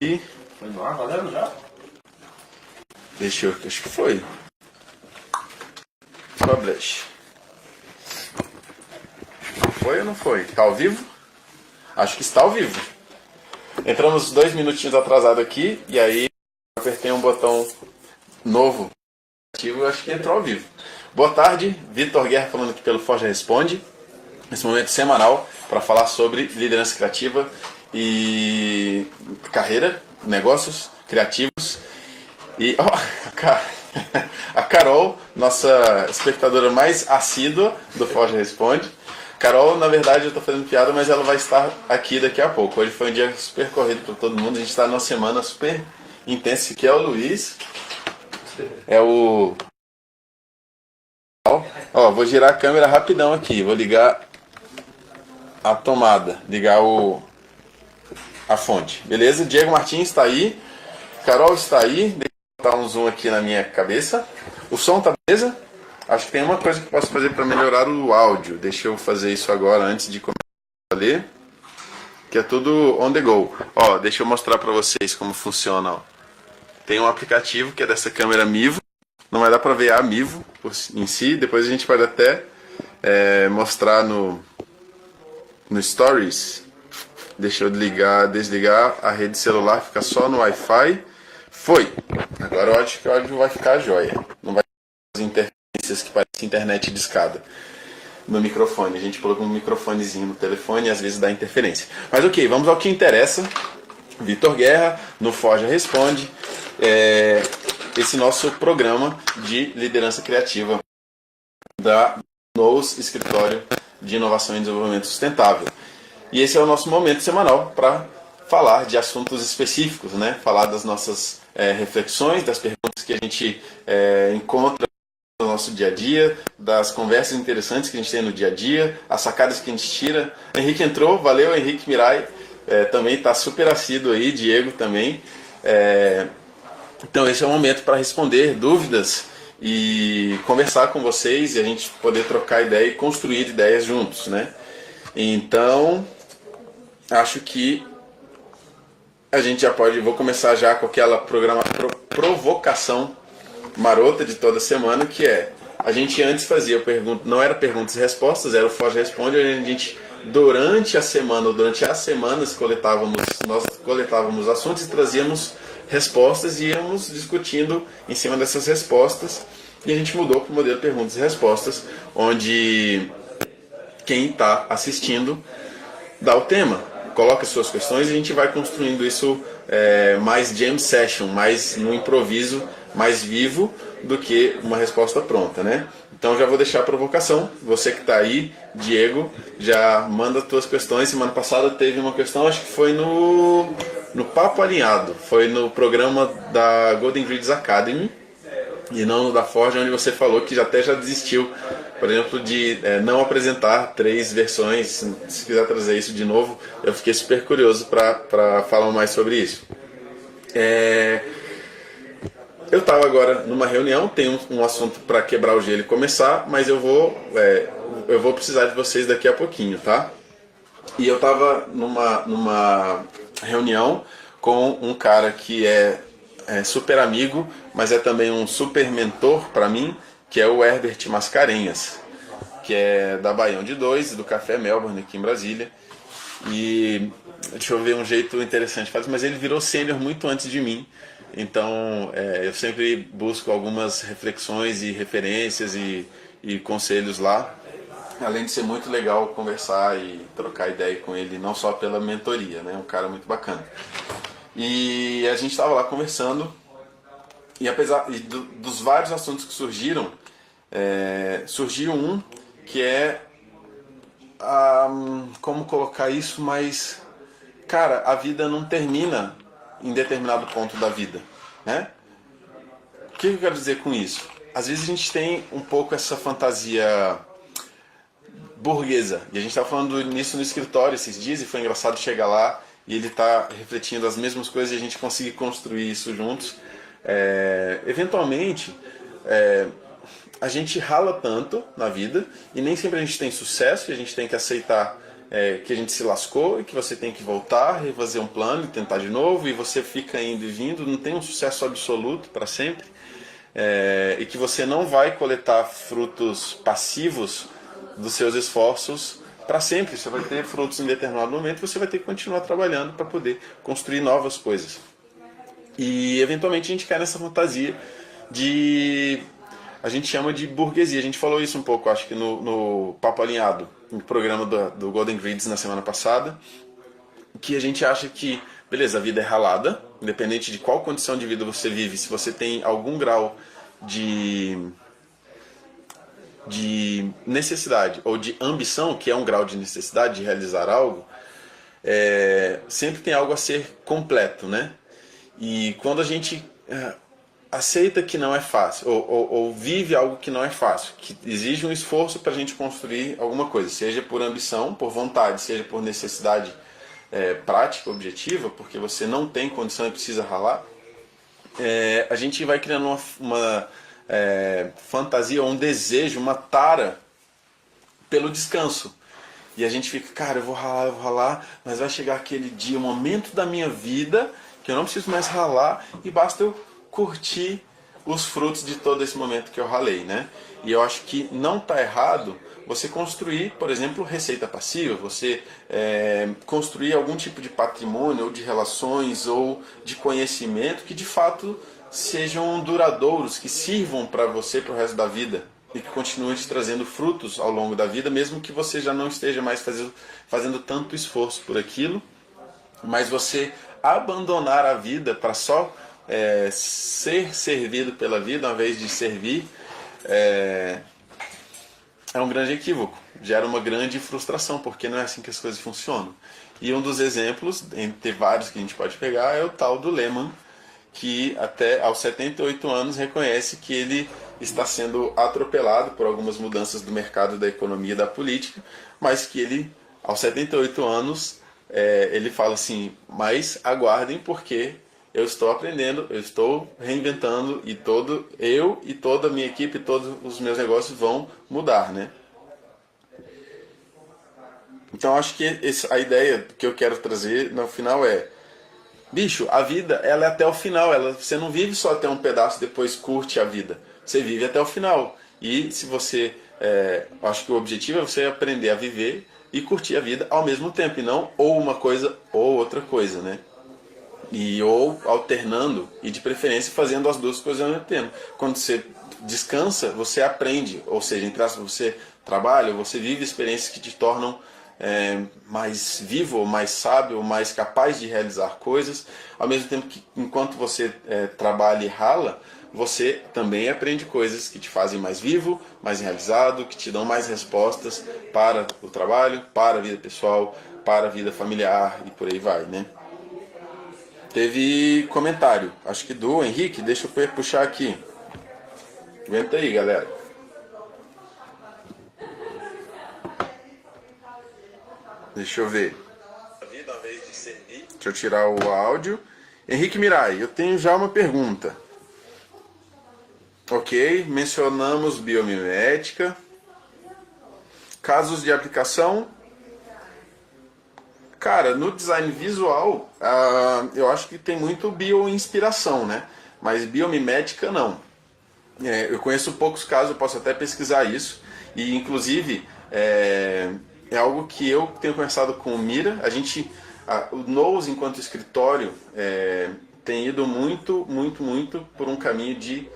E Foi no ar, valendo já? deixa eu, acho que foi. Publish. Foi ou não foi? Tá ao vivo? Acho que está ao vivo. Entramos 2 minutinhos atrasado aqui e aí eu apertei um botão novo. Acho que entrou ao vivo. Boa tarde, Vitor Guerra falando aqui pelo Forja Responde. Esse momento semanal para falar sobre liderança criativa e carreira, negócios criativos. E a Carol, nossa espectadora mais assídua do Forja Responde. Carol, na verdade, eu estou fazendo piada, mas ela vai estar aqui daqui a pouco. Hoje foi um dia super corrido para todo mundo. A gente está numa semana super intensa, que é o Luiz. É o... Ó, vou girar a câmera rapidão aqui. Vou ligar a tomada, ligar a fonte. Beleza? Diego Martins está aí. Carol está aí. Deixa eu botar um zoom aqui na minha cabeça. O som tá beleza? Acho que tem uma coisa que eu posso fazer para melhorar o áudio. Deixa eu fazer isso agora antes de começar a ler. Que é tudo on the go. Ó, deixa eu mostrar para vocês como funciona. Ó. Tem um aplicativo que é dessa câmera Mivo. Não vai dar para ver a Mivo em si. Depois a gente pode até mostrar no Stories. Deixa eu desligar a rede celular, fica só no Wi-Fi. Foi! Agora eu acho que o áudio vai ficar jóia. Não vai ter as interferências que parece internet de escada no microfone. A gente coloca um microfonezinho no telefone e às vezes dá interferência. Mas ok, vamos ao que interessa. Vitor Guerra, no Forja Responde. Esse nosso programa de liderança criativa da NOS, Escritório de Inovação e Desenvolvimento Sustentável. E esse é o nosso momento semanal para falar de assuntos específicos, né? Falar das nossas reflexões, das perguntas que a gente encontra no nosso dia a dia, das conversas interessantes que a gente tem no dia a dia, as sacadas que a gente tira. Henrique entrou, valeu Henrique Mirai, também está super assíduo aí, Diego também. Então esse é o momento para responder dúvidas e conversar com vocês e a gente poder trocar ideia e construir ideias juntos, né? Então, acho que a gente já pode, vou começar já com aquela provocação marota de toda semana, que é, a gente antes fazia não era perguntas e respostas, era o Forja Responde, onde a gente, durante a semana, ou durante as semanas, nós coletávamos assuntos e trazíamos respostas e íamos discutindo em cima dessas respostas, e a gente mudou para o modelo perguntas e respostas, onde quem está assistindo dá o tema, coloca suas questões e a gente vai construindo isso mais jam session, mais no improviso, mais vivo do que uma resposta pronta, né? Então já vou deixar a provocação, você que está aí, Diego, já manda as tuas questões. Semana passada teve uma questão, acho que foi no Papo Alinhado, foi no programa da Golden Grids Academy, e não no da Forja, onde você falou que já desistiu, por exemplo, de não apresentar 3 versões. Se quiser trazer isso de novo, eu fiquei super curioso para falar mais sobre isso. Eu estava agora numa reunião, tem um assunto para quebrar o gelo e começar, mas eu vou precisar de vocês daqui a pouquinho, tá? E eu estava numa reunião com um cara que é super amigo, mas é também um super mentor para mim, que é o Herbert Mascarenhas, que é da Baião de 2, do Café Melbourne, aqui em Brasília. E deixa eu ver um jeito interessante de fazer, mas ele virou sênior muito antes de mim. Então eu sempre busco algumas reflexões e referências e conselhos lá. Além de ser muito legal conversar e trocar ideia com ele, não só pela mentoria, né? Um cara muito bacana. E a gente estava lá conversando, e apesar dos vários assuntos que surgiram, surgiu um que é como colocar isso, mas cara, a vida não termina em determinado ponto da vida, né? O que eu quero dizer com isso? Às vezes a gente tem um pouco essa fantasia burguesa, e a gente estava falando nisso no escritório esses dias, e foi engraçado chegar lá e ele tá refletindo as mesmas coisas e a gente conseguir construir isso juntos. Eventualmente, a gente rala tanto na vida e nem sempre a gente tem sucesso, e a gente tem que aceitar que a gente se lascou e que você tem que voltar, refazer um plano e tentar de novo, e você fica indo e vindo, não tem um sucesso absoluto para sempre, e que você não vai coletar frutos passivos dos seus esforços para sempre. Você vai ter frutos em determinado momento, você vai ter que continuar trabalhando para poder construir novas coisas. E eventualmente a gente cai nessa fantasia de... a gente chama de burguesia. A gente falou isso um pouco, acho que no Papo Alinhado, no programa do Golden Grids na semana passada, que a gente acha que, beleza, a vida é ralada, independente de qual condição de vida você vive, se você tem algum grau de necessidade ou de ambição, que é um grau de necessidade de realizar algo, sempre tem algo a ser completo, né? E quando a gente aceita que não é fácil, ou vive algo que não é fácil, que exige um esforço para a gente construir alguma coisa, seja por ambição, por vontade, seja por necessidade prática, objetiva, porque você não tem condição e precisa ralar, a gente vai criando uma fantasia, ou um desejo, uma tara pelo descanso. E a gente fica, cara, eu vou ralar, mas vai chegar aquele dia, um momento da minha vida que eu não preciso mais ralar e basta eu curtir os frutos de todo esse momento que eu ralei, né? E eu acho que não está errado você construir, por exemplo, receita passiva, você construir algum tipo de patrimônio, ou de relações, ou de conhecimento que de fato sejam duradouros, que sirvam para você para o resto da vida e que continuem te trazendo frutos ao longo da vida, mesmo que você já não esteja mais fazendo tanto esforço por aquilo, mas você abandonar a vida para só ser servido pela vida ao invés de servir, é um grande equívoco, gera uma grande frustração, porque não é assim que as coisas funcionam. E um dos exemplos, entre vários que a gente pode pegar, é o tal do Lehman, que até aos 78 anos reconhece que ele está sendo atropelado por algumas mudanças do mercado, da economia e da política, mas que ele, aos 78 anos, ele fala assim, mas aguardem porque eu estou aprendendo, eu estou reinventando e eu e toda a minha equipe, todos os meus negócios vão mudar, né? Então acho que a ideia que eu quero trazer no final bicho, a vida ela é até o final, você não vive só até um pedaço e depois curte a vida, você vive até o final. E se você, acho que o objetivo é você aprender a viver e curtir a vida ao mesmo tempo, e não ou uma coisa ou outra coisa, né? Ou alternando, e de preferência fazendo as duas coisas ao mesmo tempo. Quando você descansa, você aprende, ou seja, entre aspas, você trabalha, você vive experiências que te tornam mais vivo, mais sábio, mais capaz de realizar coisas, ao mesmo tempo que enquanto você trabalha e rala, você também aprende coisas que te fazem mais vivo, mais realizado, que te dão mais respostas para o trabalho, para a vida pessoal, para a vida familiar e por aí vai, né? Teve comentário, acho que do Henrique, deixa eu puxar aqui. Aguenta aí, galera. Deixa eu ver. Deixa eu tirar o áudio. Henrique Mirai, eu tenho já uma pergunta. Ok, mencionamos biomimética. Casos de aplicação. Cara, no design visual, eu acho que tem muito bioinspiração, né? Mas biomimética não. Eu conheço poucos casos, eu posso até pesquisar isso. E, inclusive, é algo que eu tenho conversado com o Mira. O Nose, enquanto escritório, tem ido muito por um caminho de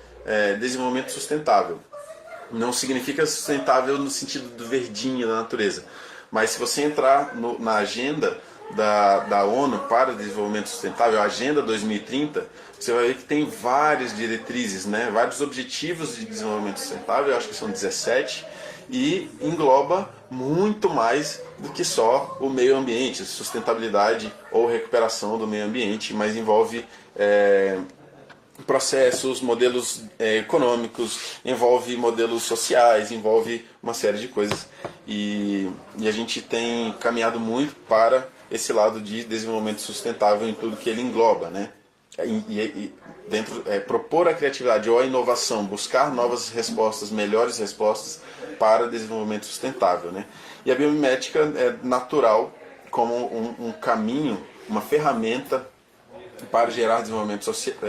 desenvolvimento sustentável. Não significa sustentável no sentido do verdinho da natureza, mas se você entrar na agenda da ONU para o Desenvolvimento Sustentável, a Agenda 2030, você vai ver que tem várias diretrizes, né? Vários objetivos de desenvolvimento sustentável, eu acho que são 17, e engloba muito mais do que só o meio ambiente, sustentabilidade ou recuperação do meio ambiente, mas envolve processos, modelos econômicos, envolve modelos sociais, envolve uma série de coisas. E a gente tem caminhado muito para esse lado de desenvolvimento sustentável em tudo que ele engloba, né? propor a criatividade ou a inovação, buscar novas respostas, melhores respostas para desenvolvimento sustentável, né? E a biomimética é natural como um caminho, uma ferramenta para gerar desenvolvimento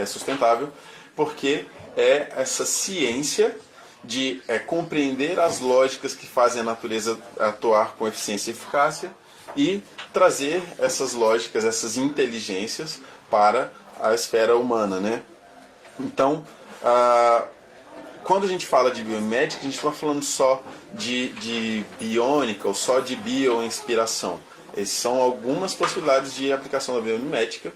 sustentável, porque é essa ciência de compreender as lógicas que fazem a natureza atuar com eficiência e eficácia e trazer essas lógicas, essas inteligências para a esfera humana, né? Então, quando a gente fala de biomimética, a gente não está falando só de biônica ou só de bioinspiração. Essas são algumas possibilidades de aplicação da biomimética,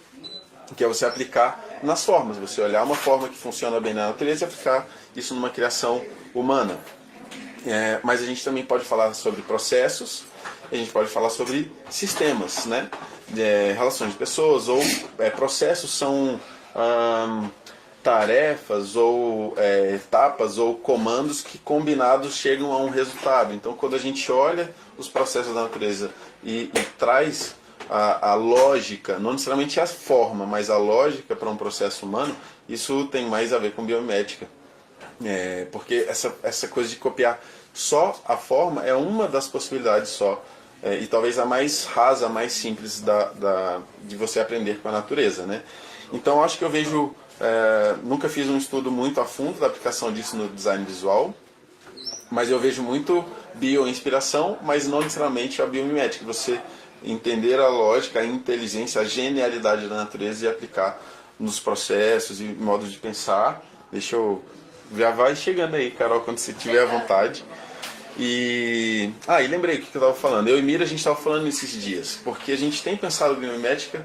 que é você aplicar nas formas, você olhar uma forma que funciona bem na natureza e aplicar isso numa criação humana. Mas a gente também pode falar sobre processos, a gente pode falar sobre sistemas, né? Relações de pessoas, ou processos são tarefas ou etapas ou comandos que combinados chegam a um resultado. Então, quando a gente olha os processos da natureza e traz a lógica, não necessariamente a forma, mas a lógica para um processo humano, isso tem mais a ver com biomimética. Porque essa coisa de copiar só a forma é uma das possibilidades só, e talvez a mais rasa, a mais simples de você aprender com a natureza, né? Então acho que eu vejo, nunca fiz um estudo muito a fundo da aplicação disso no design visual, mas eu vejo muito bioinspiração, mas não necessariamente a biomimética, você entender a lógica, a inteligência, a genialidade da natureza e aplicar nos processos e modos de pensar. Deixa eu... Já vai chegando aí, Carol, quando você tiver à vontade. E lembrei o que eu estava falando. Eu e Mira, a gente estava falando nesses dias, porque a gente tem pensado biomimética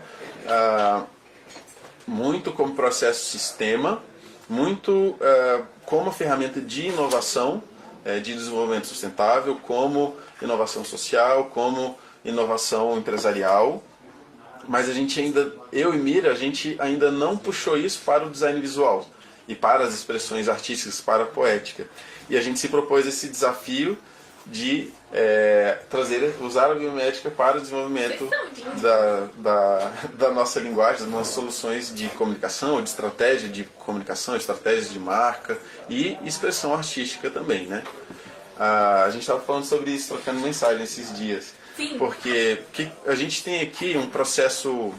muito como processo sistema, muito como ferramenta de inovação, de desenvolvimento sustentável, como inovação social, como inovação empresarial. Mas a gente ainda, eu e Mira, a gente ainda não puxou isso para o design visual e para as expressões artísticas, para a poética. E a gente se propôs esse desafio de usar a biomimética para o desenvolvimento da nossa linguagem, das nossas soluções de comunicação, de estratégia de comunicação, estratégias de marca e expressão artística também, né? A gente estava falando sobre isso, trocando mensagem esses dias. Sim. Porque a gente tem aqui um processo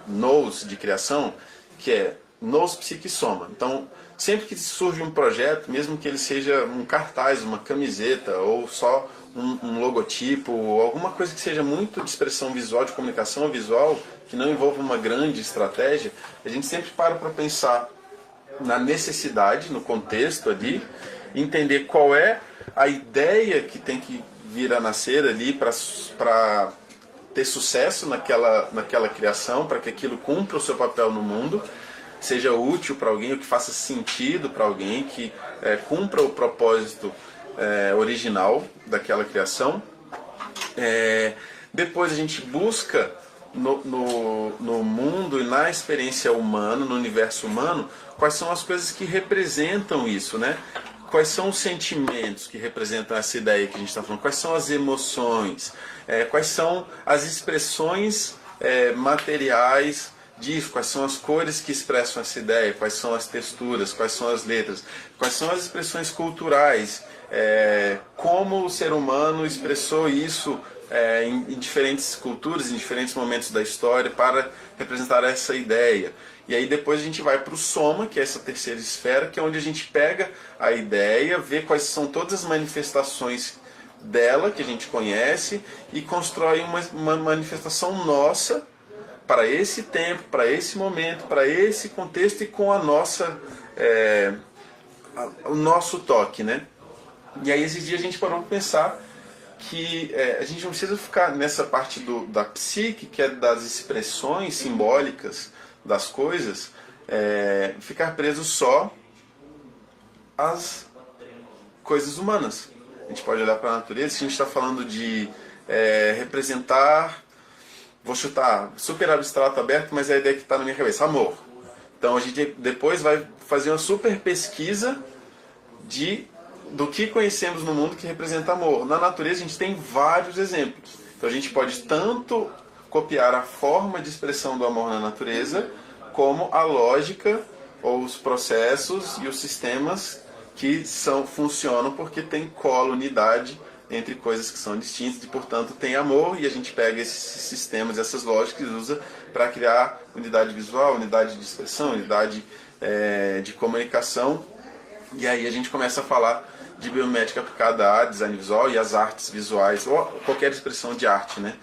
NOS de criação, que é NOS, Psique e Soma. Então, sempre que surge um projeto, mesmo que ele seja um cartaz, uma camiseta, ou só um logotipo, ou alguma coisa que seja muito de expressão visual, de comunicação visual, que não envolva uma grande estratégia, a gente sempre para pensar na necessidade, no contexto ali, entender qual é a ideia que tem que vir a nascer ali para ter sucesso naquela criação, para que aquilo cumpra o seu papel no mundo, seja útil para alguém, ou que faça sentido para alguém, que cumpra o propósito original daquela criação. Depois a gente busca no mundo e na experiência humana, no universo humano, quais são as coisas que representam isso, né? Quais são os sentimentos que representam essa ideia que a gente está falando? Quais são as emoções? Quais são as expressões materiais disso? Quais são as cores que expressam essa ideia? Quais são as texturas? Quais são as letras? Quais são as expressões culturais? Como o ser humano expressou isso em diferentes culturas, em diferentes momentos da história para representar essa ideia. E aí depois a gente vai para o soma, que é essa terceira esfera, que é onde a gente pega a ideia, vê quais são todas as manifestações dela que a gente conhece e constrói uma manifestação nossa para esse tempo, para esse momento, para esse contexto e com a nossa, o nosso toque, né? E aí esses dias a gente parou para pensar que a gente não precisa ficar nessa parte da psique, que é das expressões simbólicas das coisas, ficar preso só às coisas humanas. A gente pode olhar para a natureza, se a gente está falando de representar, vou chutar, super abstrato, aberto, mas é a ideia que está na minha cabeça, amor. Então a gente depois vai fazer uma super pesquisa do que conhecemos no mundo que representa amor. Na natureza a gente tem vários exemplos. Então a gente pode tanto copiar a forma de expressão do amor na natureza, como a lógica ou os processos e os sistemas que funcionam porque tem cola, unidade entre coisas que são distintas e, portanto, tem amor, e a gente pega esses sistemas, essas lógicas e usa para criar unidade visual, unidade de expressão, unidade de comunicação, e aí a gente começa a falar de biomimética aplicada a design visual e as artes visuais, ou qualquer expressão de arte, né?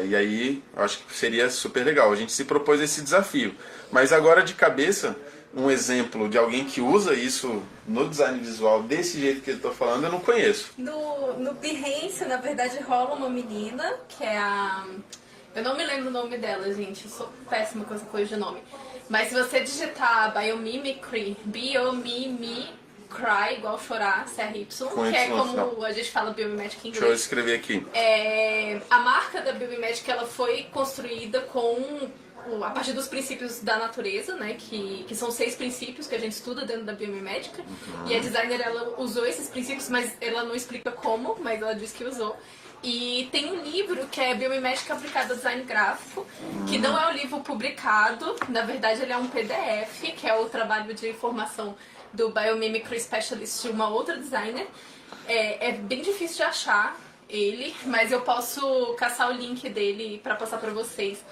E aí, eu acho que seria super legal. A gente se propôs esse desafio. Mas agora, de cabeça, um exemplo de alguém que usa isso no design visual desse jeito que eu estou falando, eu não conheço. No Behance, na verdade, rola uma menina, que é a... Eu não me lembro o nome dela, gente. Eu sou péssima com essa coisa de nome. Mas se você digitar Biomimicry, Cry, igual chorar, CRY, que é como a gente fala biomimética em inglês. Deixa eu escrever aqui. A marca da biomimética, ela foi construída a partir dos princípios da natureza, né, que são 6 princípios que a gente estuda dentro da biomimética. E a designer, ela usou esses princípios, mas ela não explica como, mas ela diz que usou. E tem um livro que é Biomimética Aplicada ao Design Gráfico, que não é um livro publicado, na verdade ele é um PDF, que é o trabalho de formação do Biomimicry Specialist de uma outra designer. É bem difícil de achar ele, mas eu posso caçar o link dele para passar para vocês.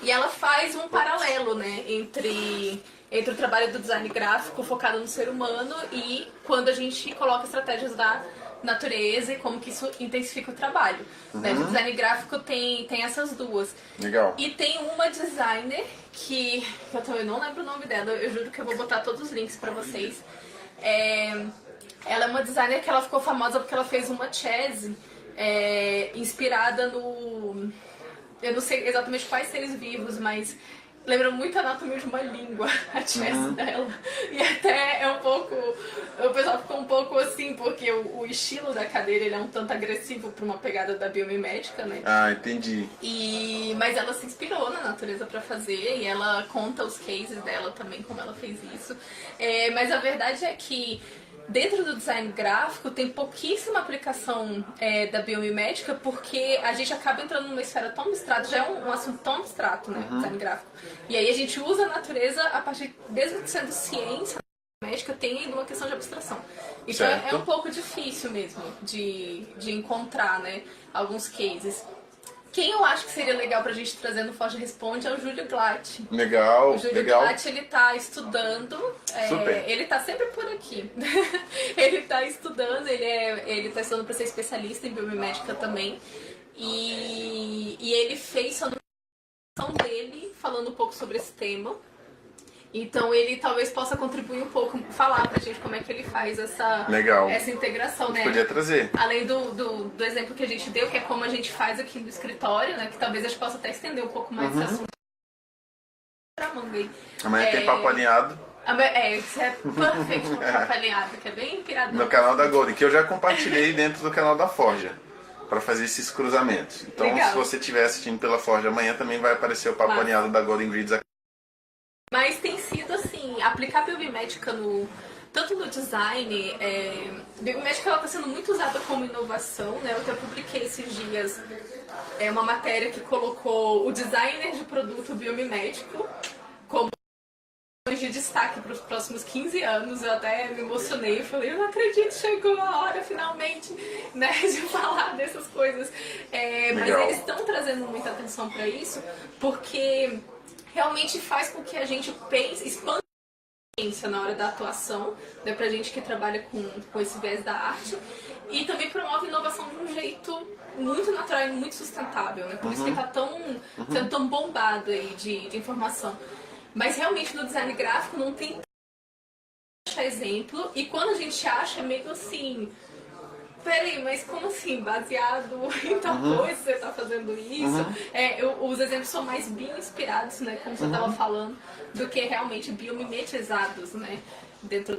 E ela faz um paralelo, né, entre o trabalho do design gráfico focado no ser humano e quando a gente coloca estratégias da natureza e como que isso intensifica o trabalho. Né? O design gráfico tem essas duas. Legal. E tem uma designer que eu também não lembro o nome dela, eu juro que eu vou botar todos os links pra vocês. Ela é uma designer que ela ficou famosa porque ela fez uma chess inspirada no... Eu não sei exatamente quais seres vivos, mas lembra muito a anatomia de uma língua, a chess dela. E até é um pouco... O pessoal ficou um pouco assim, porque o estilo da cadeira ele é um tanto agressivo para uma pegada da biomimética, né? Ah, entendi. Mas ela se inspirou na natureza para fazer, e ela conta os cases dela também, como ela fez isso. Mas a verdade é que dentro do design gráfico tem pouquíssima aplicação da biomimética, porque a gente acaba entrando numa esfera tão abstrata, já é um assunto tão abstrato, né, design gráfico. E aí a gente usa a natureza a partir, mesmo sendo ciência, a biomimética tem ainda uma questão de abstração. Então é um pouco difícil mesmo de encontrar, né, alguns cases. Quem eu acho que seria legal pra gente trazer no Forja Responde é o Júlio Glatt. Legal, O Júlio Glatt, ele tá estudando, ele tá sempre por aqui. Ele tá estudando, ele tá estudando pra ser especialista em biomimética também. E ele fez a apresentação dele falando um pouco sobre esse tema. Então ele talvez possa contribuir um pouco, falar pra gente como é que ele faz essa integração, né? Podia trazer. Além do exemplo que a gente deu, que é como a gente faz aqui no escritório, né? Que talvez a gente possa até estender um pouco mais esse assunto. Amanhã tem papo alinhado. Isso é perfeito com papo alinhado, que é bem inspirador. No canal da Golden, que eu já compartilhei dentro do canal da Forja, para fazer esses cruzamentos. Então, se você estiver assistindo pela Forja amanhã, também vai aparecer o papo alinhado da Golden Grids aqui. Mas tem sido assim, aplicar biomimética tanto no design, biomimética ela está sendo muito usada como inovação, né? Eu até publiquei esses dias uma matéria que colocou o designer de produto biomimético como de destaque para os próximos 15 anos. Eu até me emocionei, falei, eu não acredito, chegou a hora finalmente, né, de falar dessas coisas. Mas eles estão trazendo muita atenção para isso, porque realmente faz com que a gente pense, expanda a ciência na hora da atuação, né, pra gente que trabalha com esse viés da arte, e também promove inovação de um jeito muito natural e muito sustentável, né? Por isso que tá sendo tão bombado aí de informação. Mas realmente no design gráfico não tem exemplo, e quando a gente acha é meio assim, peraí, mas como assim, baseado em tal coisa você tá fazendo isso? Os exemplos são mais bio-inspirados, né, como você tava falando, do que realmente biomimetizados, né, dentro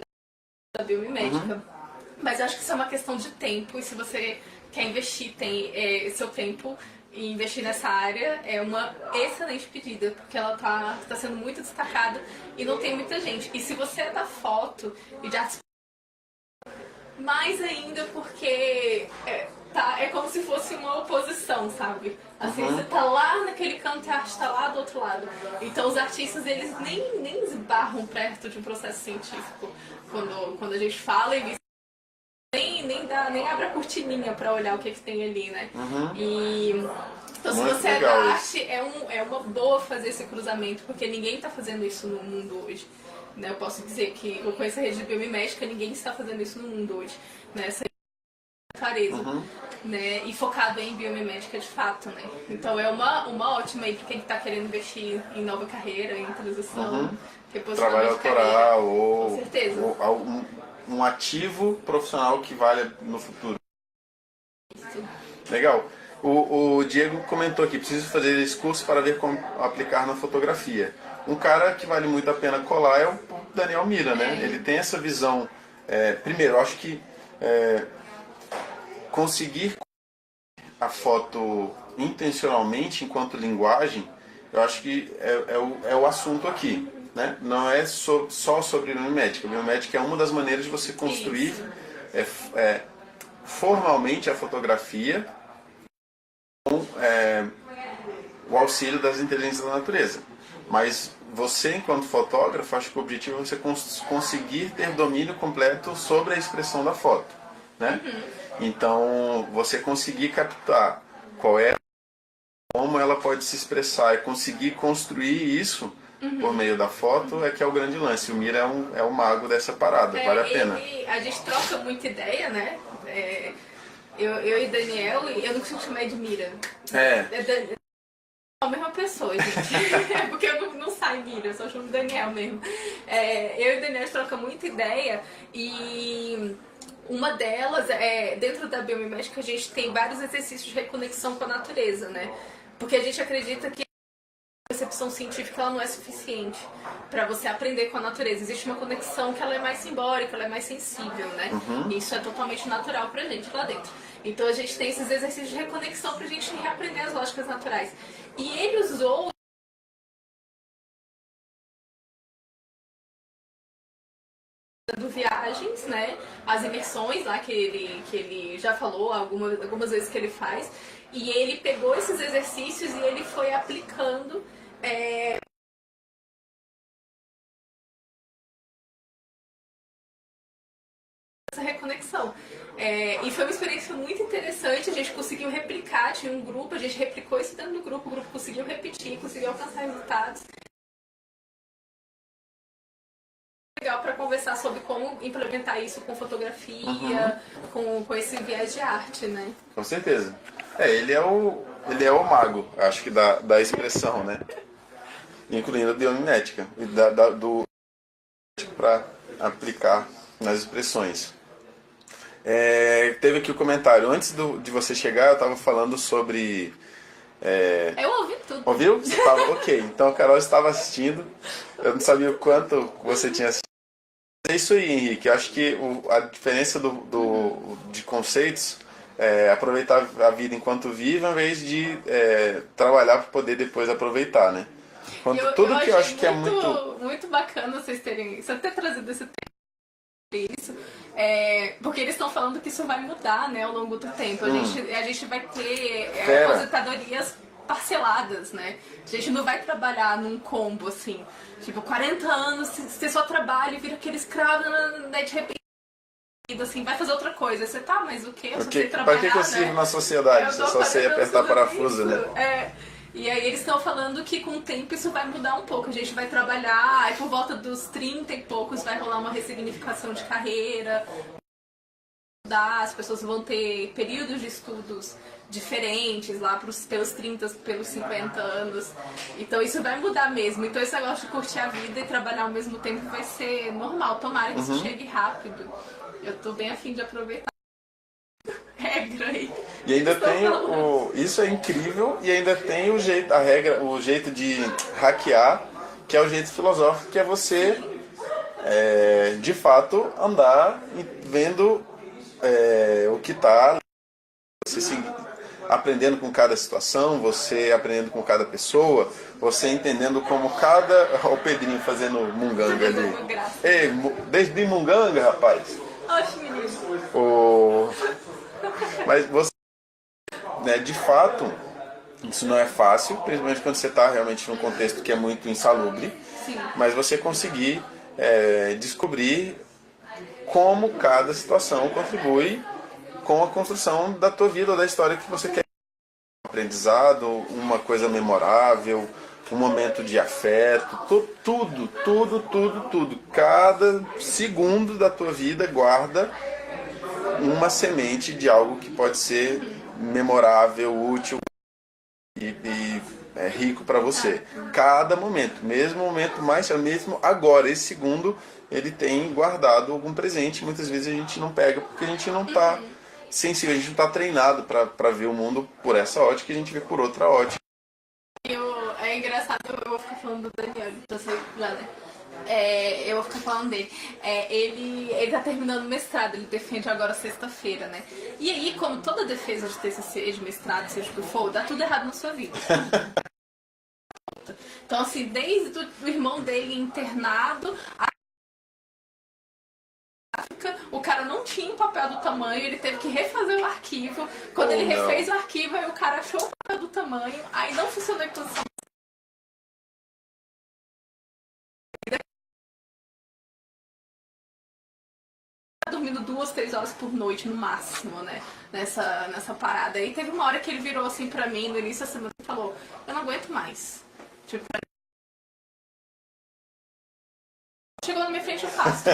da biomimética. Mas eu acho que isso é uma questão de tempo, e se você quer investir, tem seu tempo e investir nessa área, é uma excelente pedida, porque ela tá sendo muito destacada e não tem muita gente. E se você é da foto e de artes, mais ainda porque é como se fosse uma oposição, sabe? Assim, você tá lá naquele canto e a arte tá lá do outro lado. Então os artistas, eles nem esbarram perto de um processo científico quando a gente fala, eles nem abre a cortininha pra olhar o que tem ali, né? Então, se você é da arte, é uma boa fazer esse cruzamento, porque ninguém tá fazendo isso no mundo hoje. Né? Eu posso dizer que eu conheço a rede de biomimética, ninguém está fazendo isso no mundo hoje. Né? Essa clareza, né? E focado em biomimética de fato, né? Então é uma ótima aí para quem está querendo investir em nova carreira, em transição, trabalho autoral ou, com certeza. ou um ativo profissional que valha no futuro. Isso. Legal. O Diego comentou aqui, preciso fazer esse curso para ver como aplicar na fotografia. Um cara que vale muito a pena colar é o Daniel Mira, né? Ele tem essa visão. Primeiro, eu acho que conseguir a foto intencionalmente enquanto linguagem, eu acho que é o assunto aqui. Né? Não é só sobre biomimética. A biomimética é uma das maneiras de você construir formalmente a fotografia com o auxílio das inteligências da natureza. Mas você, enquanto fotógrafo, acho que o objetivo é você conseguir ter domínio completo sobre a expressão da foto. Né? Então, você conseguir captar como ela pode se expressar e conseguir construir isso por meio da foto é que é o grande lance. O Mira é o mago dessa parada, vale a pena. A gente troca muita ideia, né? Eu e Daniel, eu não consigo chamar de Mira. É a mesma pessoa, gente. É porque eu não sai Mira, eu só chamo Daniel mesmo. Eu e Daniel troca muita ideia e uma delas dentro da biomimética a gente tem vários exercícios de reconexão com a natureza, né? Porque a gente acredita que a percepção científica ela não é suficiente para você aprender com a natureza. Existe uma conexão que ela é mais simbólica, ela é mais sensível, né? E isso é totalmente natural pra gente lá dentro. Então a gente tem esses exercícios de reconexão pra gente reaprender as lógicas naturais. E ele usou do Viagens, né? As imersões lá que ele já falou algumas vezes que ele faz. E ele pegou esses exercícios e ele foi aplicando essa reconexão. E foi uma experiência muito interessante, a gente conseguiu replicar, tinha um grupo, a gente replicou isso dentro do grupo, o grupo conseguiu repetir, conseguiu alcançar resultados. Legal para conversar sobre como implementar isso com fotografia, com esse viés de arte, né? Com certeza. Ele é o mago, acho que da expressão, né? Incluindo a biomimética e do para aplicar nas expressões. Teve aqui o comentário. Antes de você chegar, eu estava falando sobre... Eu ouvi tudo. Ouviu? Você tava, ok. Então a Carol estava assistindo. Eu não sabia o quanto você tinha assistido. É isso aí, Henrique. Eu acho que a diferença de conceitos é aproveitar a vida enquanto vive, ao invés de trabalhar para poder depois aproveitar, né? Tudo que eu acho que é muito bacana vocês terem trazido esse tema. Isso, porque eles estão falando que isso vai mudar, né, ao longo do tempo. A gente vai ter aposentadorias parceladas, né? A gente não vai trabalhar num combo assim, tipo 40 anos, você só trabalha e vira aquele escravo, né, de repente assim, vai fazer outra coisa. Você tá, mas o quê? Para que eu sirvo na sociedade? Você só sei apertar parafuso, né? E aí eles estão falando que com o tempo isso vai mudar um pouco. A gente vai trabalhar, aí por volta dos 30 e poucos vai rolar uma ressignificação de carreira. As pessoas vão ter períodos de estudos diferentes lá pelos 30, pelos 50 anos. Então isso vai mudar mesmo. Então esse negócio de curtir a vida e trabalhar ao mesmo tempo vai ser normal. Tomara que isso chegue rápido. Eu tô bem afim de aproveitar. Regra aí. E ainda tem isso é incrível, e ainda tem o jeito de hackear, que é o jeito filosófico, que é você de fato andar vendo o que está, você aprendendo com cada situação, você aprendendo com cada pessoa, você entendendo como o Pedrinho fazendo munganga ali. Ei, desde munganga, rapaz. Oxe, menino. O... Mas você, né, de fato, isso não é fácil, principalmente quando você está realmente num contexto que é muito insalubre. Sim. Mas você conseguir descobrir como cada situação contribui com a construção da tua vida ou da história que você quer. Um aprendizado, uma coisa memorável, um momento de afeto, tudo. Cada segundo da tua vida guarda uma semente de algo que pode ser memorável, útil e rico para você. Cada momento, mesmo momento mais, mesmo agora, esse segundo, ele tem guardado algum presente. Muitas vezes a gente não pega porque a gente não está sensível, a gente não está treinado para ver o mundo por essa ótica, a gente vê por outra ótica. É engraçado, eu vou ficar falando do Daniel, você já, né? Eu vou ficar falando dele. Ele tá terminando o mestrado, ele defende agora sexta-feira, né? E aí, como toda defesa de TCC, de mestrado, seja o que for, dá tudo errado na sua vida. Então, assim, desde o irmão dele internado, o cara não tinha um papel do tamanho, ele teve que refazer o arquivo. Quando ele refez o arquivo, aí o cara achou o papel do tamanho, aí não funcionou a posição. Dormindo 2, 3 horas por noite no máximo, né? Nessa parada. Aí teve uma hora que ele virou assim pra mim no início da semana e falou: eu não aguento mais. Tipo, chegou na minha frente, eu faço.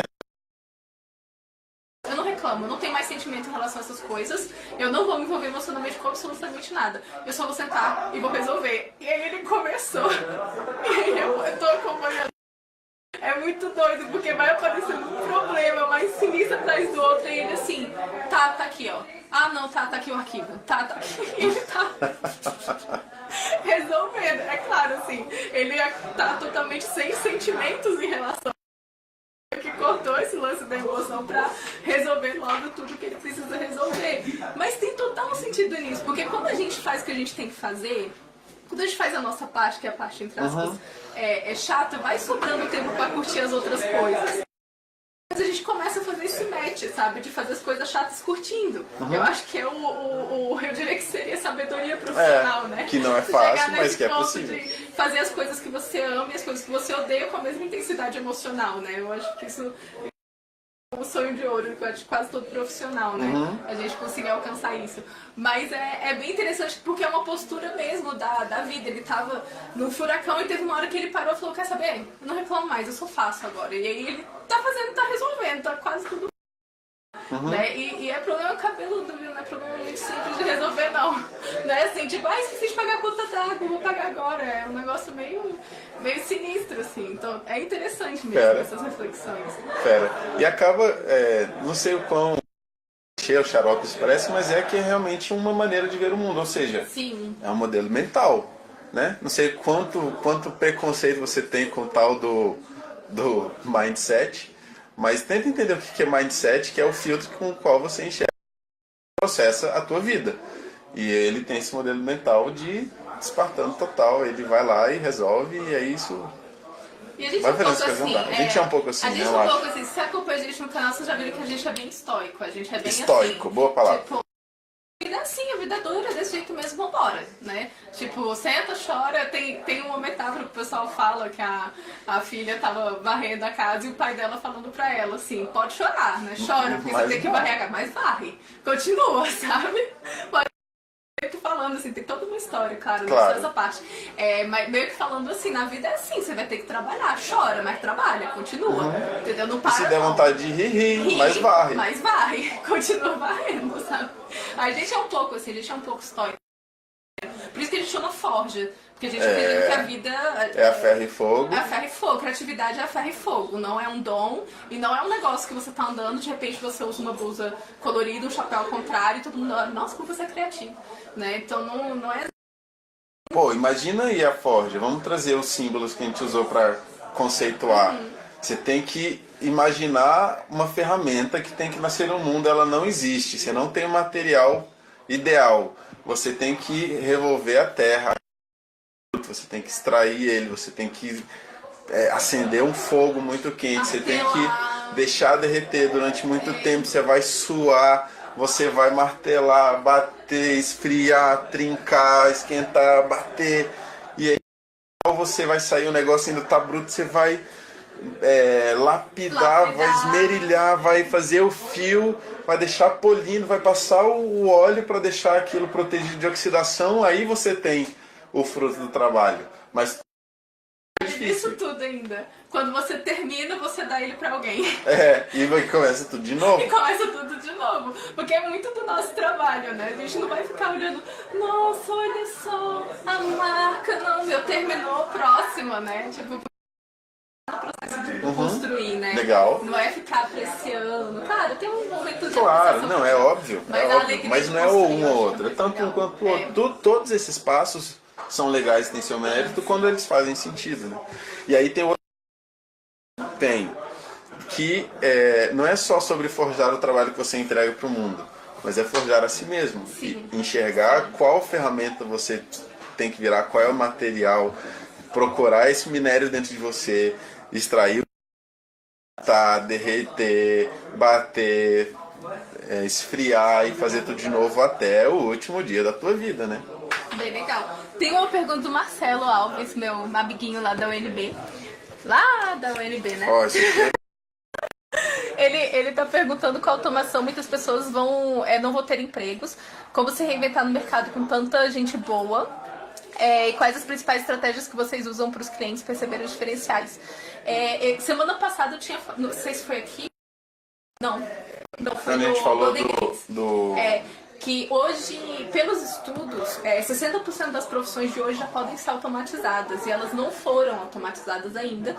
Eu não reclamo, eu não tenho mais sentimento em relação a essas coisas. Eu não vou me envolver emocionalmente com absolutamente nada. Eu só vou sentar e vou resolver. E aí ele começou. E aí eu tô acompanhando. É muito doido, porque vai aparecendo um problema mais sinistro atrás do outro. E ele assim, tá aqui, ó. Ah, não, tá aqui o arquivo. Tá aqui. Ele tá resolvendo. É claro, assim, ele tá totalmente sem sentimentos em relação que cortou esse lance da emoção pra resolver logo tudo que ele precisa resolver. Mas tem total sentido nisso, porque quando a gente faz o que a gente tem que fazer, quando a gente faz a nossa parte, que é a parte entre aspas, é chata, vai sobrando tempo pra curtir as outras coisas. Mas a gente começa a fazer esse match, sabe? De fazer as coisas chatas curtindo. Eu acho que eu diria que seria sabedoria profissional, né? Que não é fácil, mas que é possível. De fazer as coisas que você ama e as coisas que você odeia com a mesma intensidade emocional, né? Eu acho que isso é um sonho de ouro de quase todo profissional, né? A gente conseguir alcançar isso. Mas é bem interessante porque é uma postura mesmo da vida. Ele tava no furacão e teve uma hora que ele parou e falou: quer saber? Eu não reclamo mais, eu só faço agora. E aí ele tá fazendo, tá resolvendo, tá quase tudo. Né? E é problema cabeludo, viu? Não é problema muito simples de resolver, não. Não é assim, tipo, esqueci de pagar a conta d'água, vou pagar agora. É um negócio meio sinistro, assim. Então é interessante mesmo essas reflexões. E acaba, não sei o quão cheio xarope isso parece, mas é que é realmente uma maneira de ver o mundo. Ou seja, sim, é um modelo mental, né? Não sei quanto preconceito você tem com o tal do mindset, mas tenta entender o que é mindset, que é o filtro com o qual você enxerga e processa a tua vida. E ele tem esse modelo mental de espartano total, ele vai lá e resolve, e é isso. E a gente vai é um pouco assim. A gente é um pouco assim, a gente né? É um pouco assim. Se você acompanha a gente no canal, vocês já viram que a gente é bem estoico. A gente é bem estoico, assim, boa palavra. Tipo, a vida é assim, a vida dura, desse jeito mesmo, vambora, né? Tipo, senta, chora. Tem uma metáfora que o pessoal fala que a filha tava varrendo a casa e o pai dela falando pra ela assim: pode chorar, né? Chora, porque você tem que varrer a casa. Mas varre, continua, sabe? Falando assim, tem toda uma história, claro. Essa parte. Mas meio que falando assim, na vida é assim, você vai ter que trabalhar, chora, mas trabalha, continua. Entendeu? Não para. E se der vontade de rir, mas varre. Mas varre, continua varrendo, sabe? A gente é um pouco assim, a gente é um pouco estoico. Por isso que a gente chama forja. Porque a gente entende que a vida é a ferro e fogo. É a ferro e fogo. Criatividade é a ferro e fogo. Não é um dom e não é um negócio que você tá andando, de repente você usa uma blusa colorida, um chapéu ao contrário e todo mundo olha, nossa, como você é criativo. Né? Então não é. Pô, imagina aí a forja. Vamos trazer os símbolos que a gente usou para conceituar. Você tem que imaginar uma ferramenta que tem que nascer no mundo, ela não existe. Você não tem o material ideal. Você tem que revolver a terra. Você tem que extrair ele, você tem que acender um fogo muito quente, você tem que deixar derreter durante muito tempo, você vai suar, você vai martelar, bater, esfriar, trincar, esquentar, bater, e aí você vai sair, o negócio ainda tá bruto, você vai lapidar, vai esmerilhar, vai fazer o fio, vai deixar polindo, vai passar o óleo para deixar aquilo protegido de oxidação, aí você tem o fruto do trabalho. Mas isso tudo ainda. Quando você termina, você dá ele pra alguém. E começa tudo de novo. E começa tudo de novo. Porque é muito do nosso trabalho, né? A gente não vai ficar olhando, nossa, olha só, a marca, não, meu, terminou, próxima, né? Tipo, processo de construir, né? Legal. Não é ficar apreciando. Claro, tem um momento de Claro, não, é óbvio. Mas não é um ou outro. Tanto um quanto o outro. Todos esses passos são legais, têm seu mérito, quando eles fazem sentido, né? E aí tem outro que não é só sobre forjar o trabalho que você entrega para o mundo, mas é forjar a si mesmo. Sim. E enxergar qual ferramenta você tem que virar, qual é o material, procurar esse minério dentro de você, extrair, derreter, bater, esfriar e fazer tudo de novo até o último dia da tua vida, né? Bem legal. Tem uma pergunta do Marcelo Alves, meu amiguinho lá da UNB. Lá da UNB, né? Ele tá perguntando com a automação muitas pessoas não vão ter empregos. Como se reinventar no mercado com tanta gente boa? E quais as principais estratégias que vocês usam para os clientes perceberem os diferenciais? Semana passada eu tinha... Não sei se foi aqui. Não foi a gente falou do... que hoje, pelos estudos, 60% das profissões de hoje já podem ser automatizadas e elas não foram automatizadas ainda,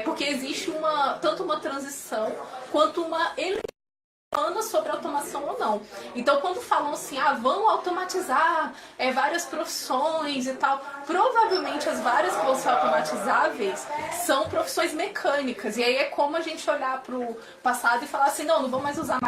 porque existe tanto uma transição quanto uma eleição sobre automação ou não. Então, quando falam assim, vão automatizar várias profissões e tal, provavelmente as várias que vão ser automatizáveis são profissões mecânicas. E aí é como a gente olhar para o passado e falar assim, não vou mais usar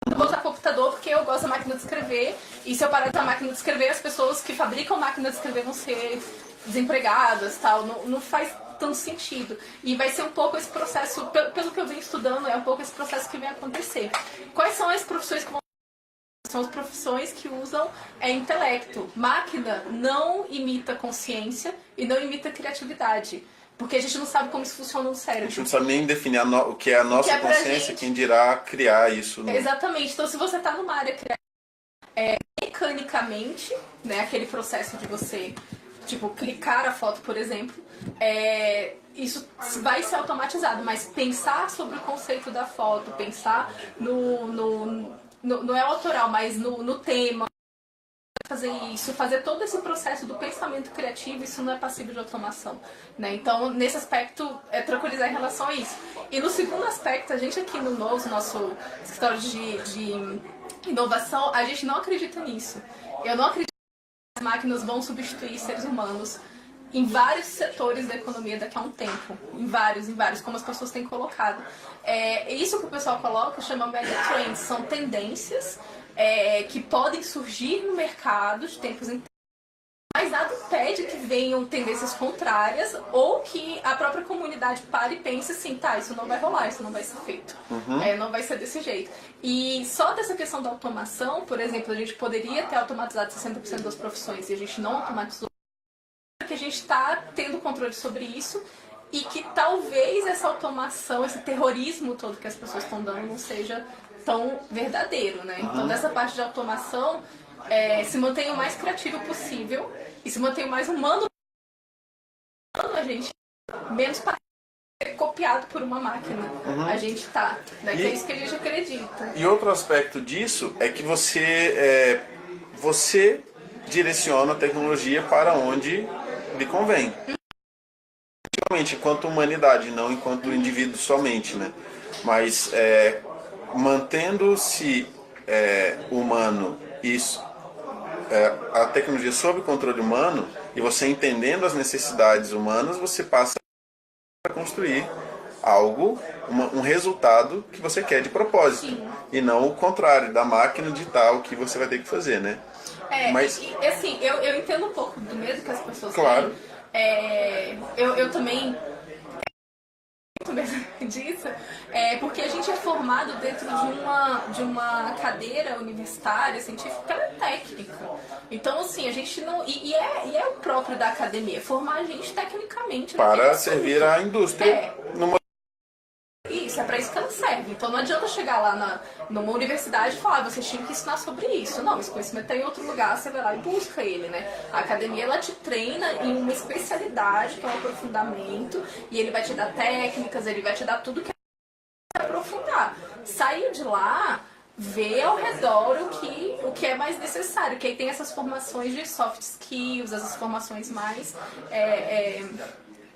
eu vou usar computador porque eu gosto da máquina de escrever, e se eu parar de usar a máquina de escrever, as pessoas que fabricam máquina de escrever vão ser desempregadas, tal. Não faz tanto sentido. E vai ser um pouco esse processo, pelo que eu venho estudando, é um pouco esse processo que vem acontecer. Quais são as profissões que vão... São as profissões que usam intelecto. Máquina não imita consciência e não imita criatividade. Porque a gente não sabe como isso funciona no cérebro. A gente não sabe nem definir o que é a nossa consciência, quem dirá criar isso. Né? Exatamente. Então, se você está numa área criativa, mecanicamente, né, aquele processo de você, clicar a foto, por exemplo, isso vai ser automatizado. Mas pensar sobre o conceito da foto, pensar não é autoral, mas no tema, fazer isso, fazer todo esse processo do pensamento criativo, isso não é passível de automação, né? Então, nesse aspecto, tranquilizar em relação a isso. E no segundo aspecto, a gente aqui no nosso escritório de inovação, a gente não acredita nisso. Eu não acredito que as máquinas vão substituir seres humanos em vários setores da economia daqui a um tempo. Em vários, como as pessoas têm colocado. Isso que o pessoal coloca chama megatrends, são tendências que podem surgir no mercado de tempos em tempos, mas nada impede que venham tendências contrárias ou que a própria comunidade pare e pense assim, isso não vai rolar, isso não vai ser feito, não vai ser desse jeito. E só dessa questão da automação, por exemplo, a gente poderia ter automatizado 60% das profissões e a gente não automatizou, porque a gente está tendo controle sobre isso e que talvez essa automação, esse terrorismo todo que as pessoas estão dando não seja tão verdadeiro, né? Então, nessa parte de automação, se mantenha o mais criativo possível e se mantenha o mais humano, a gente menos para ser copiado por uma máquina. A gente né? Que é isso que a gente acredita. E outro aspecto disso é que você direciona a tecnologia para onde lhe convém. Realmente, enquanto humanidade, não enquanto indivíduo somente, né? Mas mantendo-se humano isso, a tecnologia sob controle humano e você entendendo as necessidades humanas, você passa a construir algo, um resultado que você quer de propósito. Sim. E não o contrário, da máquina digital o que você vai ter que fazer, né? Mas assim, eu entendo um pouco do medo que as pessoas têm. Eu também... disso, porque a gente é formado dentro de uma cadeira universitária, científica, que ela é técnica. Então, assim, a gente não... E é o próprio da academia, formar a gente tecnicamente. Para servir à indústria numa... Isso, é pra isso que ela serve. Então não adianta chegar lá numa universidade e falar, vocês tinham que ensinar sobre isso. Não, esse conhecimento tá em outro lugar, você vai lá e busca ele, né? A academia, ela te treina em uma especialidade, que é um aprofundamento, e ele vai te dar técnicas, ele vai te dar tudo que é aprofundar. Saiu de lá, vê ao redor o que é mais necessário, que aí tem essas formações de soft skills, essas formações mais...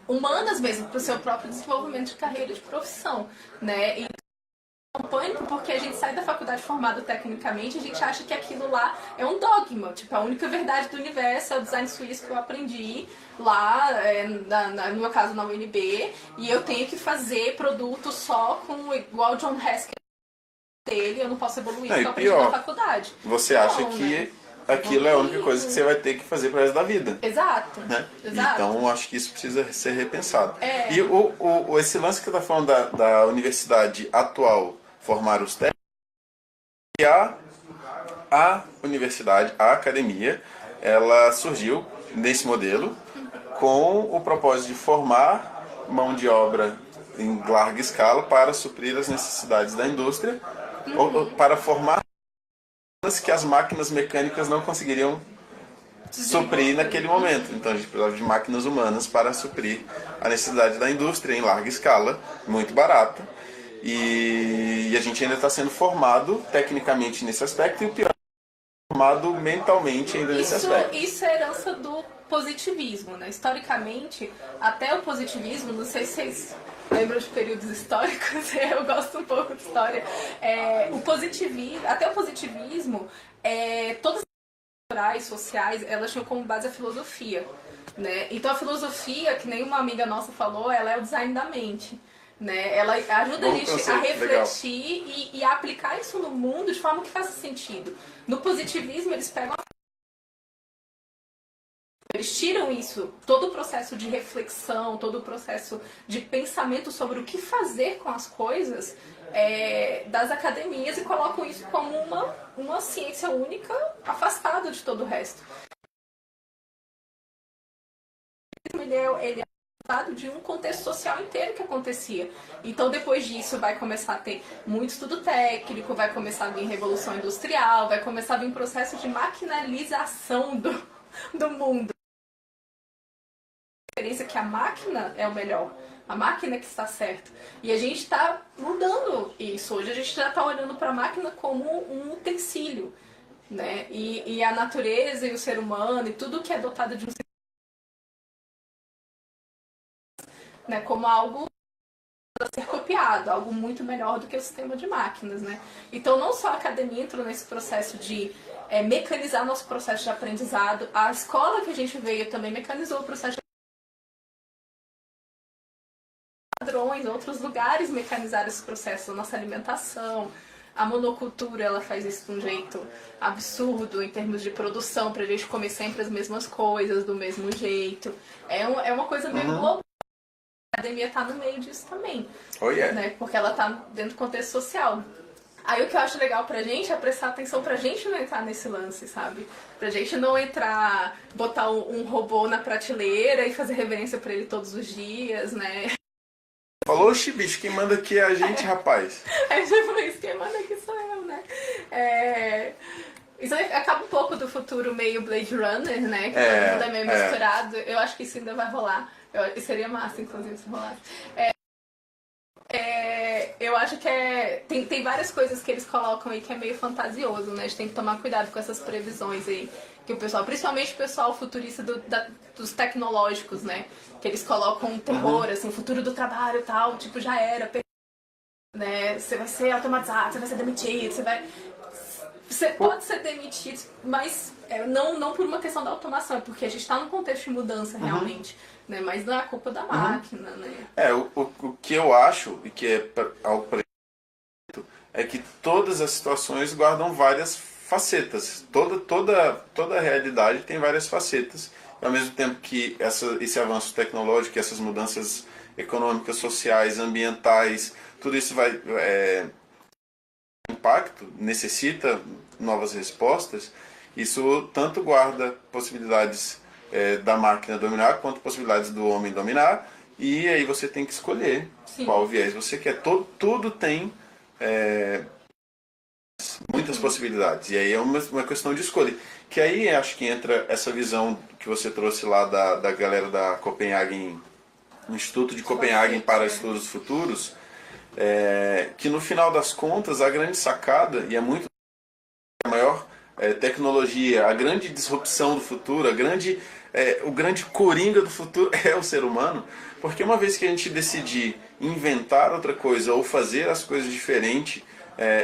humanas mesmo, para o seu próprio desenvolvimento de carreira e de profissão, né? E é um pânico porque a gente sai da faculdade formado tecnicamente, a gente acha que aquilo lá é um dogma, tipo, a única verdade do universo é o design suíço que eu aprendi lá, no meu caso na UNB, e eu tenho que fazer produto só com igual John Haskell dele, eu não posso evoluir porque eu aprendi na faculdade. Você acha que aquilo é a única coisa que você vai ter que fazer pro resto da vida. Exato. Né? Exato. Então, acho que isso precisa ser repensado. E esse lance que você está falando da universidade atual formar os técnicos, e a universidade, a academia, ela surgiu nesse modelo com o propósito de formar mão de obra em larga escala para suprir as necessidades da indústria, ou para formar que as máquinas mecânicas não conseguiriam suprir naquele momento. Então a gente precisava de máquinas humanas para suprir a necessidade da indústria em larga escala, muito barata. E a gente ainda está sendo formado tecnicamente nesse aspecto e o pior é formado mentalmente ainda nesse aspecto. Isso é herança do positivismo, né? Historicamente, até o positivismo, não sei se vocês lembram de períodos históricos, eu gosto um pouco de história. Até o positivismo, todas as culturais, sociais, elas tinham como base a filosofia, né? Então a filosofia, que nem uma amiga nossa falou, ela é o design da mente. Né? Ela ajuda a gente a refletir e a aplicar isso no mundo de forma que faça sentido. No positivismo, eles tiram isso, todo o processo de reflexão, todo o processo de pensamento sobre o que fazer com as coisas das academias e colocam isso como uma ciência única, afastada de todo o resto. Ele é de um contexto social inteiro que acontecia. Então, depois disso, vai começar a ter muito estudo técnico, vai começar a vir revolução industrial, vai começar a vir um processo de maquinalização do mundo. A diferença é que a máquina é o melhor, a máquina que está certa. E a gente está mudando isso. Hoje a gente já está olhando para a máquina como um utensílio, né? E a natureza e o ser humano e tudo que é dotado de um né, como algo a ser copiado, algo muito melhor do que o sistema de máquinas, né? Então não só a academia entrou nesse processo de mecanizar nosso processo de aprendizado, a escola que a gente veio também mecanizou o processo de padrões, outros lugares mecanizaram esse processo, a nossa alimentação, a monocultura, ela faz isso de um jeito absurdo em termos de produção, pra gente comer sempre as mesmas coisas, do mesmo jeito. É uma coisa meio global. A academia está no meio disso também, né? Porque ela está dentro do contexto social. Aí o que eu acho legal pra gente é prestar atenção pra gente não entrar nesse lance, sabe? Pra gente não entrar, botar um robô na prateleira e fazer reverência pra ele todos os dias, né? Falou, oxi, bicho, quem manda aqui é a gente, rapaz. Tipo isso, quem manda aqui sou eu, né? Isso acaba um pouco do futuro meio Blade Runner, né? Que todo mundo é meio misturado. Eu acho que isso ainda vai rolar. Seria massa, inclusive, se rolasse. Eu acho que tem várias coisas que eles colocam aí que é meio fantasioso, né? A gente tem que tomar cuidado com essas previsões aí. Que o pessoal, principalmente o pessoal futurista dos tecnológicos, né? Que eles colocam um terror, assim, o futuro do trabalho e tal, tipo, já era, né? Você vai ser automatizado, você vai ser demitido, você pode ser demitido, mas não por uma questão da automação, é porque a gente está num contexto de mudança realmente, né? Mas não é a culpa da máquina, né? O que eu acho, e que é algo parecido, é que todas as situações guardam várias facetas. Toda a realidade tem várias facetas. Ao mesmo tempo que esse avanço tecnológico, essas mudanças econômicas, sociais, ambientais, tudo isso vai impacto, necessita novas respostas. Isso tanto guarda possibilidades da máquina dominar quanto possibilidades do homem dominar, e aí você tem que escolher qual viés você quer. Tudo tem muitas possibilidades, e aí é uma questão de escolha. Que aí acho que entra essa visão que você trouxe lá da galera da Copenhagen, no Instituto de Copenhagen para Estudos Futuros, que no final das contas a grande sacada, e é muito a maior tecnologia, a grande disrupção do futuro, o grande coringa do futuro é o ser humano, porque uma vez que a gente decidir inventar outra coisa, ou fazer as coisas diferentes,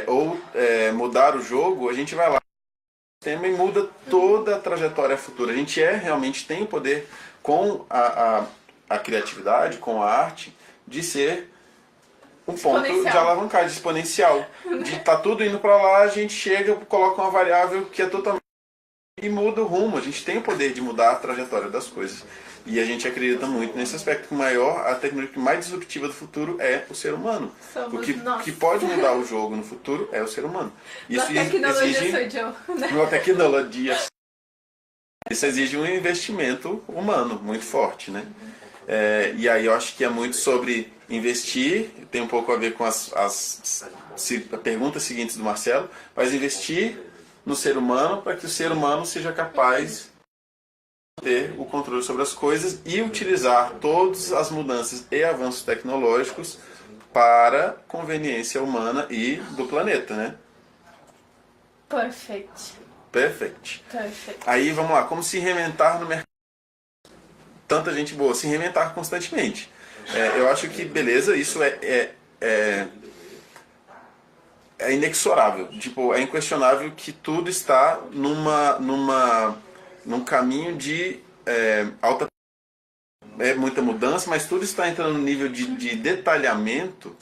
ou mudar o jogo, a gente vai lá e muda toda a trajetória futura. A gente realmente tem o poder com a criatividade, com a arte, de ser um ponto de alavancagem exponencial. De tá tudo indo para lá, a gente chega, coloca uma variável que é totalmente e muda o rumo. A gente tem o poder de mudar a trajetória das coisas. E a gente acredita muito nesse aspecto que a tecnologia mais disruptiva do futuro é o ser humano. O que pode mudar o jogo no futuro é o ser humano. Isso Isso exige um investimento humano muito forte, né? E aí eu acho que é muito sobre investir, tem um pouco a ver com as perguntas seguintes do Marcelo, mas investir no ser humano para que o ser humano seja capaz de ter o controle sobre as coisas e utilizar todas as mudanças e avanços tecnológicos para conveniência humana e do planeta, né? Perfeito. Aí vamos lá, como se reinventar no mercado? Tanta gente boa, se reinventar constantemente. Eu acho que, beleza, isso é inexorável. Tipo, é inquestionável que tudo está num caminho de alta... muita mudança, mas tudo está entrando no nível de detalhamento,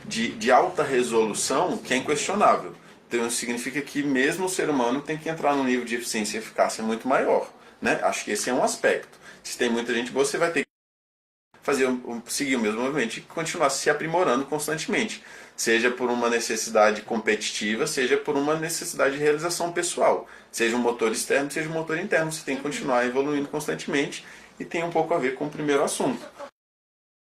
de alta resolução, que é inquestionável. Então significa que mesmo o ser humano tem que entrar num nível de eficiência e eficácia muito maior, né? Acho que esse é um aspecto. Se tem muita gente boa, você vai ter que seguir o mesmo movimento e continuar se aprimorando constantemente. Seja por uma necessidade competitiva, seja por uma necessidade de realização pessoal. Seja um motor externo, seja um motor interno. Você tem que continuar evoluindo constantemente e tem um pouco a ver com o primeiro assunto.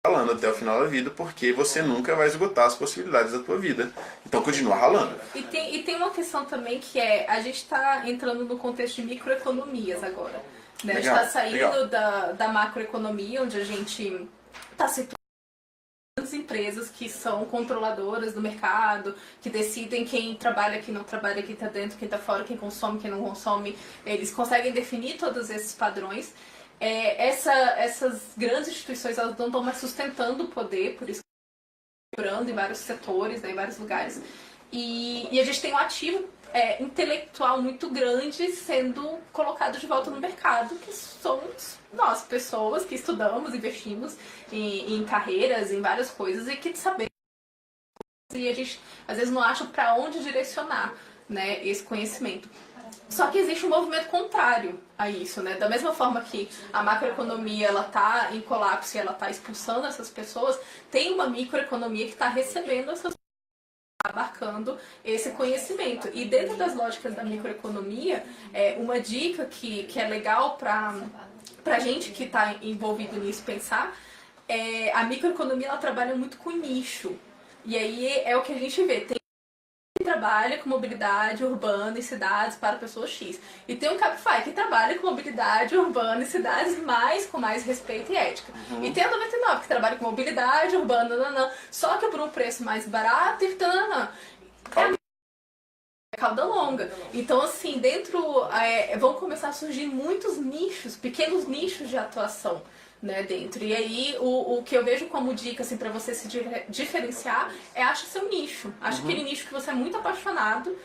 Ralando até o final da vida, porque você nunca vai esgotar as possibilidades da tua vida. Então continua ralando. E tem uma questão também que a gente está entrando no contexto de microeconomias agora. Né? A gente está saindo da macroeconomia, onde a gente está situando grandes empresas que são controladoras do mercado, que decidem quem trabalha, quem não trabalha, quem está dentro, quem está fora, quem consome, quem não consome. Eles conseguem definir todos esses padrões. Essas grandes instituições, elas não estão mais sustentando o poder, por isso que estão quebrando em vários setores, né, em vários lugares. E a gente tem um ativo intelectual muito grande sendo colocado de volta no mercado, que somos nós, pessoas que estudamos, investimos em carreiras, em várias coisas, e que sabemos. E a gente, às vezes, não acha para onde direcionar, né, esse conhecimento. Só que existe um movimento contrário a isso, né? Da mesma forma que a macroeconomia ela está em colapso e ela está expulsando essas pessoas, tem uma microeconomia que está recebendo essas pessoas, abarcando esse conhecimento. E dentro das lógicas da microeconomia, uma dica que é legal para gente que está envolvido nisso pensar, a microeconomia ela trabalha muito com nicho. E aí é o que a gente vê. Tem que trabalha com mobilidade urbana em cidades para pessoas X. E tem um Cabify que trabalha com mobilidade urbana em cidades com mais respeito e ética. E tem a 99 que trabalha com mobilidade urbana, só que por um preço mais barato e cauda longa. Então, assim, vão começar a surgir muitos nichos, pequenos nichos de atuação, né, dentro. E aí, o que eu vejo como dica, assim, pra você se diferenciar acha seu nicho. Acha aquele nicho que você é muito apaixonado.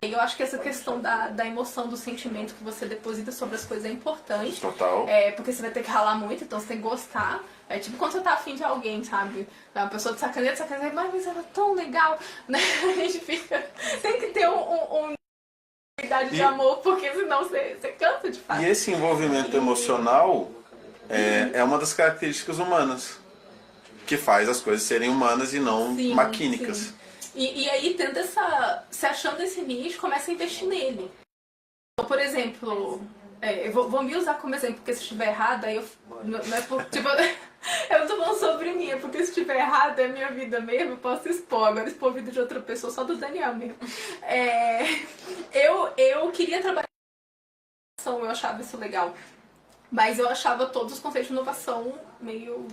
E eu acho que essa questão da emoção, do sentimento que você deposita sobre as coisas é importante. Total. Porque você vai ter que ralar muito, então você tem que gostar. É tipo quando você tá afim de alguém, sabe? Uma pessoa de sacaneia, mas ela é tão legal, né? A gente fica... Tem que ter uma unidade de amor, porque senão você cansa de fazer. E esse envolvimento emocional é uma das características humanas, que faz as coisas serem humanas e não Sim, maquínicas. sim. E aí, tendo se achando esse nicho, começa a investir nele. Então, por exemplo, eu vou me usar como exemplo, porque se estiver errado, aí não é por, tipo, eu não tô falando sobre mim, é porque se estiver errado é minha vida mesmo, eu posso expor. Agora expor a vida de outra pessoa, só do Daniel mesmo. Eu queria trabalhar em inovação, eu achava isso legal. Mas eu achava todos os conceitos de inovação meio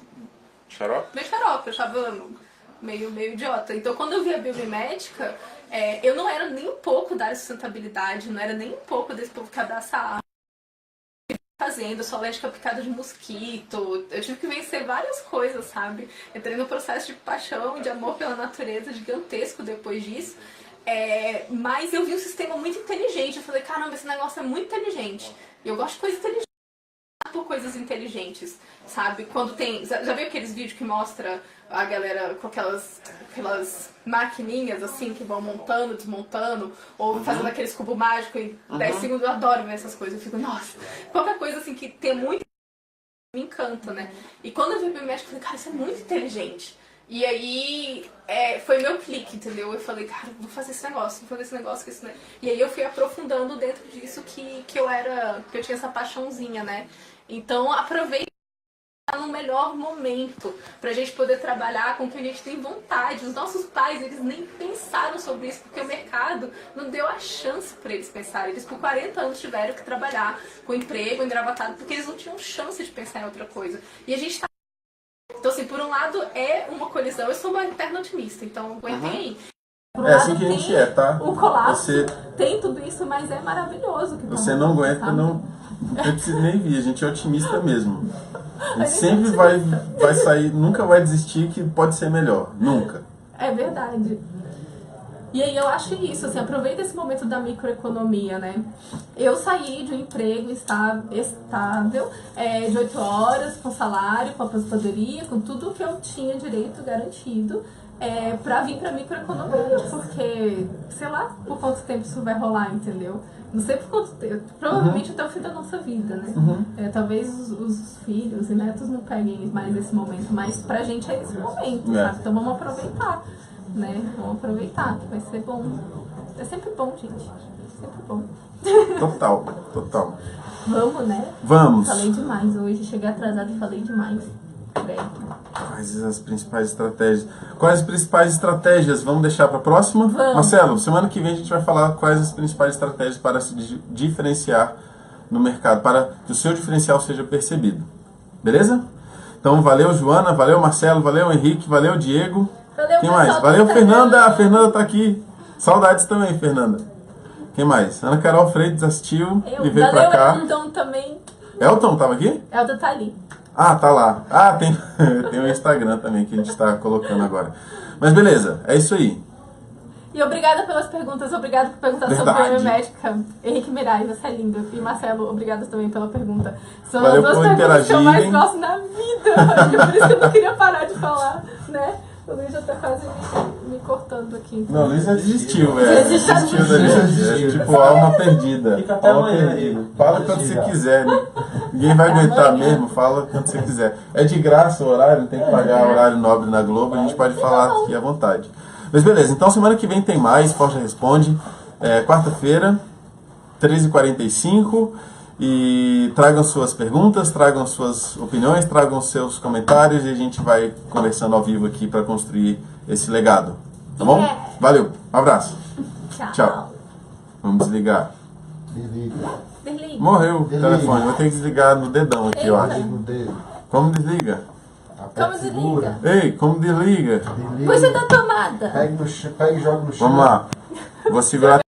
Xarope? meio xarope, eu achava meio idiota. Então, quando eu vi a biomimética, eu não era nem um pouco da área de sustentabilidade, não era nem um pouco desse povo que abraça a árvore, fazendo solética picada de mosquito. Eu tive que vencer várias coisas, sabe? Entrei num processo de paixão, de amor pela natureza gigantesco depois disso. Mas eu vi um sistema muito inteligente. Eu falei, caramba, esse negócio é muito inteligente. E eu gosto de coisa inteligente. Por coisas inteligentes, sabe? Quando tem... Já viu aqueles vídeos que mostra a galera com aquelas maquininhas assim que vão montando, desmontando, ou fazendo aqueles cubos mágicos em 10 segundos? Eu adoro ver essas coisas. Eu fico, nossa, qualquer coisa assim que tem muito me encanta, né? E quando eu vi o biomédico, eu falei, cara, isso é muito inteligente. E aí foi meu clique, entendeu? Eu falei, cara, vou fazer esse negócio, que isso, né? E aí eu fui aprofundando dentro disso que eu tinha essa paixãozinha, né? Então aproveita no melhor momento pra gente poder trabalhar com o que a gente tem vontade. Os nossos pais, eles nem pensaram sobre isso, porque o mercado não deu a chance pra eles pensarem. Eles por 40 anos tiveram que trabalhar com emprego engravatado, porque eles não tinham chance de pensar em outra coisa. E a gente tá... Então, assim, por um lado é uma colisão. Eu sou uma eterna otimista, então aguentei aí. Por um lado, assim que a gente tá? O colapso, tem tudo isso, mas é maravilhoso. Que você não aguenta, não precisa nem vir. A gente é otimista mesmo. A gente sempre vai sair, nunca vai desistir que pode ser melhor. Nunca. É verdade. E aí eu acho isso, assim, aproveita esse momento da microeconomia, né? Eu saí de um emprego estável, de 8 horas, com salário, com aposentadoria, com tudo que eu tinha direito garantido, pra vir pra microeconomia, porque, sei lá, por quanto tempo isso vai rolar, entendeu? Não sei por quanto tempo, provavelmente até o fim da nossa vida, né? Talvez os filhos e netos não peguem mais esse momento, mas pra gente é esse momento, sabe? Então vamos aproveitar, né? Vamos aproveitar, que vai ser bom. É sempre bom, gente. Sempre bom. Total. Vamos, né? Vamos. Falei demais hoje, cheguei atrasada e falei demais. Quais as principais estratégias? Quais as principais estratégias? Vamos deixar para a próxima? Vamos. Marcelo, semana que vem a gente vai falar quais as principais estratégias para se diferenciar no mercado, para que o seu diferencial seja percebido. Beleza? Então, valeu, Joana, valeu, Marcelo, valeu, Henrique, valeu, Diego. Valeu, quem mais? Valeu, Fernanda. A Fernanda tá aqui. Saudades também, Fernanda. Quem mais? Ana Carol Freitas assistiu e veio para cá. Valeu, Elton também. Elton, tava aqui? Elton tá ali. Ah, tá lá. Ah, tem o Instagram também que a gente está colocando agora. Mas beleza, é isso aí. E obrigada pelas perguntas, obrigada por perguntar sobre a biomédica. Henrique Mirai, você é lindo. E Marcelo, obrigada também pela pergunta. São Valeu as duas por perguntas que eu mais interagirem. gosto na vida. Por isso que eu não queria parar de falar, né? O Luiz já tá quase me cortando aqui. Não, o Luiz já desistiu, velho. Desistiu da gente. É tipo alma perdida. Fica até Alma amanhã perdida. aí. Fala quando você quiser, né? Ninguém vai aguentar mesmo, fala quando você quiser. É de graça o horário, não tem que pagar horário nobre na Globo, a gente pode falar aqui à vontade. Mas beleza, então semana que vem tem mais, Forja Responde. Quarta-feira, 13h45. E tragam suas perguntas, tragam suas opiniões, tragam seus comentários e a gente vai conversando ao vivo aqui para construir esse legado. Tá bom? Valeu, um abraço. Tchau. Vamos desligar. Desliga. Morreu o telefone, vou ter que desligar no dedão aqui, eu acho. No dedo. Como desliga? Como desliga? Ei, como desliga? Puxa da tomada. Pega e joga no chão. Vamos lá. Vou segurar.